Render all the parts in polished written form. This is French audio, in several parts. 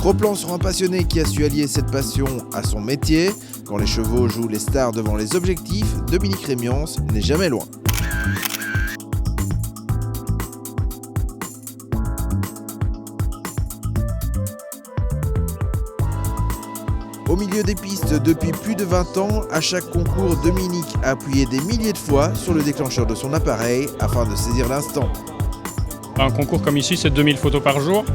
Pro-plan sur un passionné qui a su allier cette passion à son métier. Quand les chevaux jouent les stars devant les objectifs, Dominique Rémiance n'est jamais loin. Au milieu des pistes depuis plus de 20 ans, à chaque concours, Dominique a appuyé des milliers de fois sur le déclencheur de son appareil afin de saisir l'instant. Un concours comme ici, c'est 2000 photos par jour,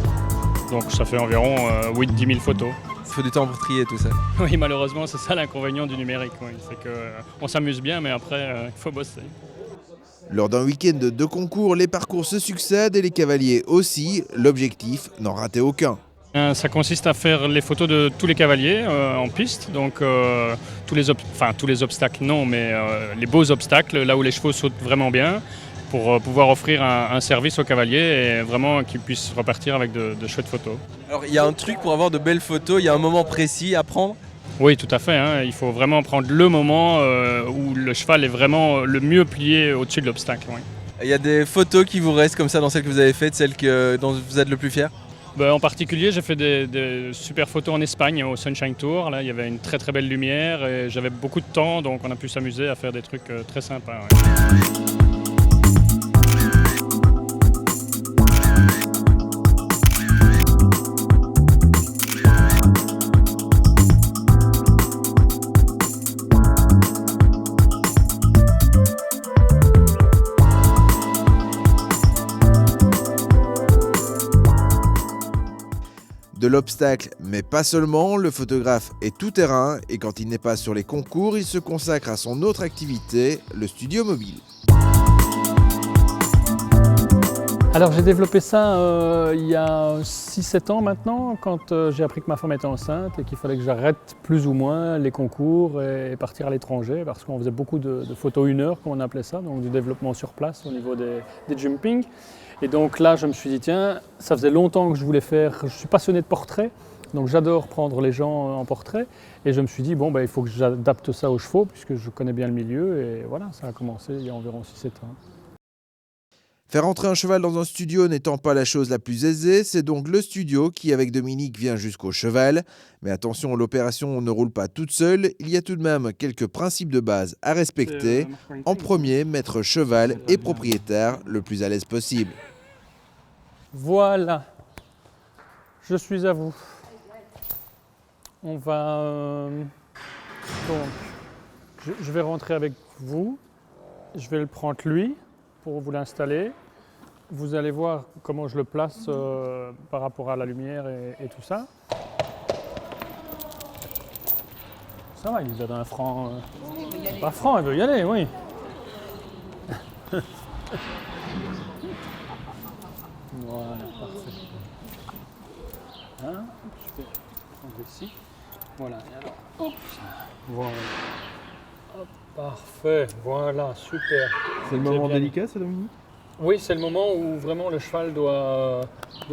donc ça fait environ 8-10 000 photos. Il faut du temps pour trier tout ça. Oui, malheureusement, c'est ça l'inconvénient du numérique. Oui. C'est qu'on s'amuse bien, mais après, il faut bosser. Lors d'un week-end de concours, les parcours se succèdent et les cavaliers aussi. L'objectif, n'en rater aucun. Ça consiste à faire les photos de tous les cavaliers en piste, donc tous les obstacles non, mais les beaux obstacles, là où les chevaux sautent vraiment bien, pour pouvoir offrir un service aux cavaliers et vraiment qu'ils puissent repartir avec de chouettes photos. Alors il y a un truc pour avoir de belles photos, il y a un moment précis à prendre? Oui, tout à fait, hein. Il faut vraiment prendre le moment où le cheval est vraiment le mieux plié au-dessus de l'obstacle. Oui. Il y a des photos qui vous restent comme ça dans celles que vous avez faites, celles dont vous êtes le plus fier? En particulier, j'ai fait des super photos en Espagne au Sunshine Tour. Là, il y avait une très très belle lumière et j'avais beaucoup de temps, donc on a pu s'amuser à faire des trucs très sympas. Ouais. De l'obstacle, mais pas seulement, le photographe est tout-terrain et quand il n'est pas sur les concours, il se consacre à son autre activité, le studio mobile. Alors j'ai développé ça il y a 6-7 ans maintenant, quand j'ai appris que ma femme était enceinte et qu'il fallait que j'arrête plus ou moins les concours et partir à l'étranger, parce qu'on faisait beaucoup de photos 1 heure, comme on appelait ça, donc du développement sur place au niveau des jumpings. Et donc là, je me suis dit, tiens, ça faisait longtemps que je voulais faire, je suis passionné de portrait, donc j'adore prendre les gens en portrait. Et je me suis dit, il faut que j'adapte ça aux chevaux, puisque je connais bien le milieu. Et voilà, ça a commencé il y a environ 6-7 ans. Faire entrer un cheval dans un studio n'étant pas la chose la plus aisée, c'est donc le studio qui, avec Dominique, vient jusqu'au cheval. Mais attention, l'opération ne roule pas toute seule, il y a tout de même quelques principes de base à respecter. En premier, mettre cheval et propriétaire le plus à l'aise possible. Voilà, je suis à vous. On va... Donc, je vais rentrer avec vous, je vais le prendre lui pour vous l'installer. Vous allez voir comment je le place par rapport à la lumière et tout ça. Ça va, il est d'un franc... Pas franc, il veut y aller, oui. Voilà, parfait. Hein, je vais prendre ici. Voilà, et alors, hop, voilà. Hop, parfait, voilà, super. C'est le moment délicat, ça, Dominique? Oui, c'est le moment où vraiment le cheval doit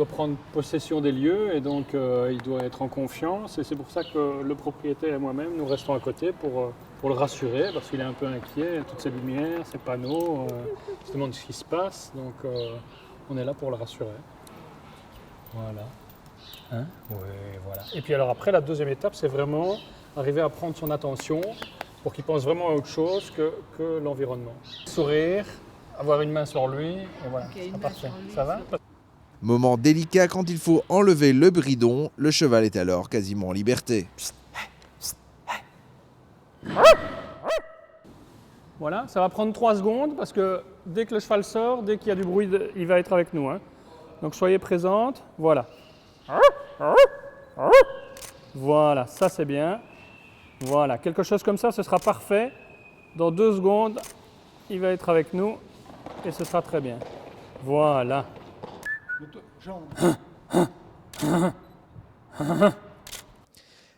prendre possession des lieux et donc il doit être en confiance. Et c'est pour ça que le propriétaire et moi-même, nous restons à côté pour le rassurer parce qu'il est un peu inquiet. Toutes ces lumières, ces panneaux, il se demande ce qui se passe. Donc on est là pour le rassurer. Voilà. Hein? Oui, voilà. Et puis alors après, la deuxième étape, c'est vraiment arriver à prendre son attention pour qu'il pense vraiment à autre chose que l'environnement. Sourire, avoir une main sur lui, et voilà, okay, c'est parfait. Ça va? Moment délicat quand il faut enlever le bridon, le cheval est alors quasiment en liberté. Voilà, ça va prendre 3 secondes parce que dès que le cheval sort, dès qu'il y a du bruit, il va être avec nous. Hein. Donc soyez présente, voilà. Voilà, ça c'est bien. Voilà, quelque chose comme ça, ce sera parfait. Dans 2 secondes, il va être avec nous et ce sera très bien. Voilà.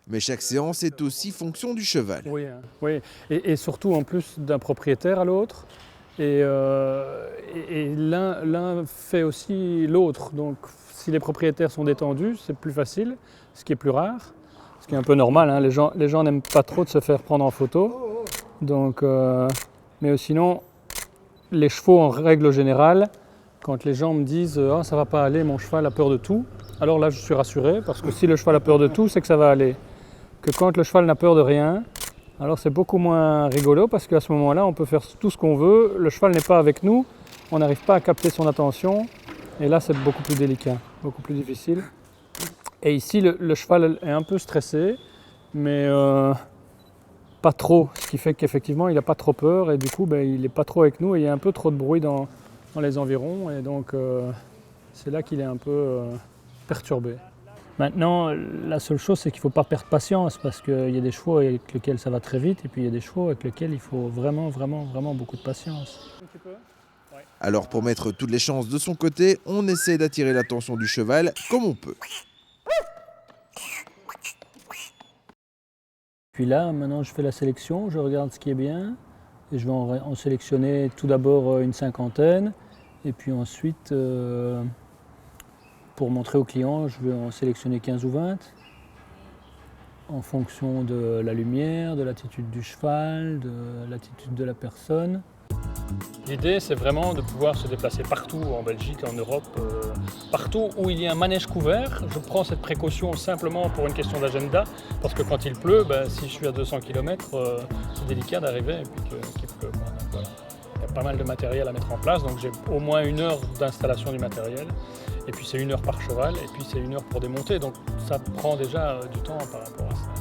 Mais chaque séance est aussi fonction du cheval. Oui, hein. Oui. Et surtout en plus d'un propriétaire à l'autre. Et l'un fait aussi l'autre. Donc si les propriétaires sont détendus, c'est plus facile, ce qui est plus rare. Ce qui est un peu normal, hein. Les gens n'aiment pas trop de se faire prendre en photo. Donc, mais sinon, les chevaux en règle générale Quand les gens me disent « Ah, ça va pas aller, mon cheval a peur de tout », alors là je suis rassuré parce que si le cheval a peur de tout, c'est que ça va aller. Que quand le cheval n'a peur de rien, alors c'est beaucoup moins rigolo parce qu'à ce moment-là, on peut faire tout ce qu'on veut, le cheval n'est pas avec nous, on n'arrive pas à capter son attention et là c'est beaucoup plus délicat, beaucoup plus difficile. Et ici, le cheval est un peu stressé, mais pas trop, ce qui fait qu'effectivement il n'a pas trop peur et du coup il n'est pas trop avec nous et il y a un peu trop de bruit dans les environs et donc c'est là qu'il est un peu perturbé. Maintenant, la seule chose c'est qu'il ne faut pas perdre patience parce qu'il y a des chevaux avec lesquels ça va très vite et puis il y a des chevaux avec lesquels il faut vraiment beaucoup de patience. Alors pour mettre toutes les chances de son côté, on essaie d'attirer l'attention du cheval comme on peut. Puis là, maintenant je fais la sélection, je regarde ce qui est bien et je vais en sélectionner tout d'abord une cinquantaine et puis ensuite, pour montrer au client, je vais en sélectionner 15 ou 20 en fonction de la lumière, de l'attitude du cheval, de l'attitude de la personne. L'idée, c'est vraiment de pouvoir se déplacer partout en Belgique, en Europe, partout où il y a un manège couvert. Je prends cette précaution simplement pour une question d'agenda, parce que quand il pleut, si je suis à 200 km, c'est délicat d'arriver et puis qu'il pleut. Donc, voilà. Il y a pas mal de matériel à mettre en place, donc j'ai au moins 1 heure d'installation du matériel. Et puis c'est 1 heure par cheval, et puis c'est 1 heure pour démonter, donc ça prend déjà du temps par rapport à ça.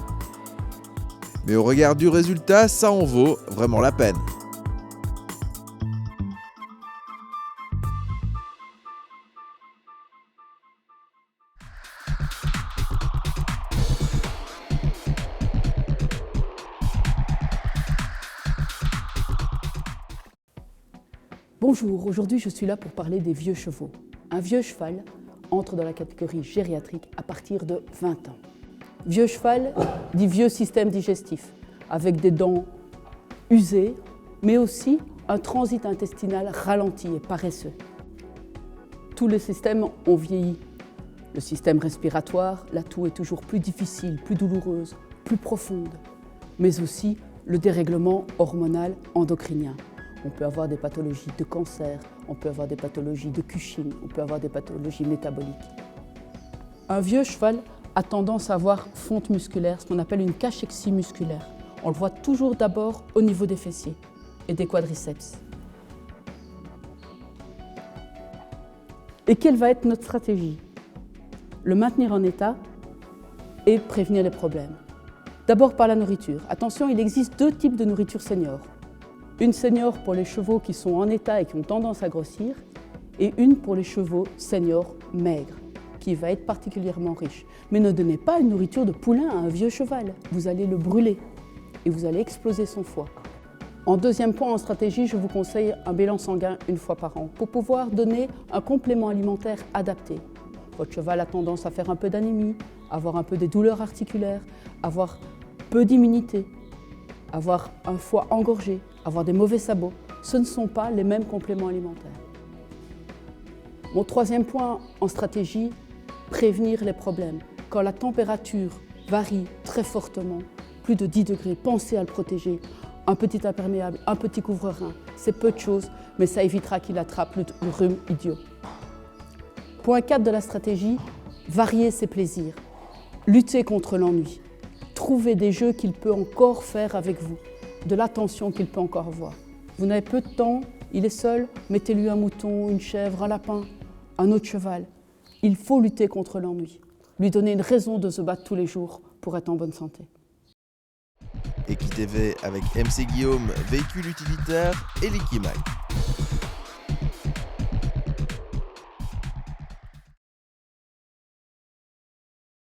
Mais au regard du résultat, ça en vaut vraiment la peine. Bonjour, aujourd'hui je suis là pour parler des vieux chevaux. Un vieux cheval entre dans la catégorie gériatrique à partir de 20 ans. Vieux cheval dit vieux système digestif, avec des dents usées, mais aussi un transit intestinal ralenti et paresseux. Tous les systèmes ont vieilli. Le système respiratoire, la toux est toujours plus difficile, plus douloureuse, plus profonde, mais aussi le dérèglement hormonal endocrinien. On peut avoir des pathologies de cancer, on peut avoir des pathologies de Cushing, on peut avoir des pathologies métaboliques. Un vieux cheval a tendance à avoir fonte musculaire, ce qu'on appelle une cachexie musculaire. On le voit toujours d'abord au niveau des fessiers et des quadriceps. Et quelle va être notre stratégie? Le maintenir en état et prévenir les problèmes. D'abord par la nourriture. Attention, il existe 2 types de nourriture senior. Une senior pour les chevaux qui sont en état et qui ont tendance à grossir, et une pour les chevaux seniors maigres, qui va être particulièrement riche. Mais ne donnez pas une nourriture de poulain à un vieux cheval, vous allez le brûler et vous allez exploser son foie. En deuxième point en stratégie, je vous conseille un bilan sanguin 1 fois par an pour pouvoir donner un complément alimentaire adapté. Votre cheval a tendance à faire un peu d'anémie, avoir un peu des douleurs articulaires, avoir peu d'immunité, avoir un foie engorgé, avoir des mauvais sabots. Ce ne sont pas les mêmes compléments alimentaires. Mon 3e point en stratégie, prévenir les problèmes. Quand la température varie très fortement, plus de 10 degrés, pensez à le protéger. Un petit imperméable, un petit couvre-rein, c'est peu de choses, mais ça évitera qu'il attrape le rhume idiot. Point 4 de la stratégie, varier ses plaisirs. Lutter contre l'ennui. Trouver des jeux qu'il peut encore faire avec vous, de l'attention qu'il peut encore avoir. Vous n'avez peu de temps, il est seul, mettez-lui un mouton, une chèvre, un lapin, un autre cheval. Il faut lutter contre l'ennui, lui donner une raison de se battre tous les jours pour être en bonne santé. Equitv avec MC Guillaume, véhicule utilitaire et Liquimac.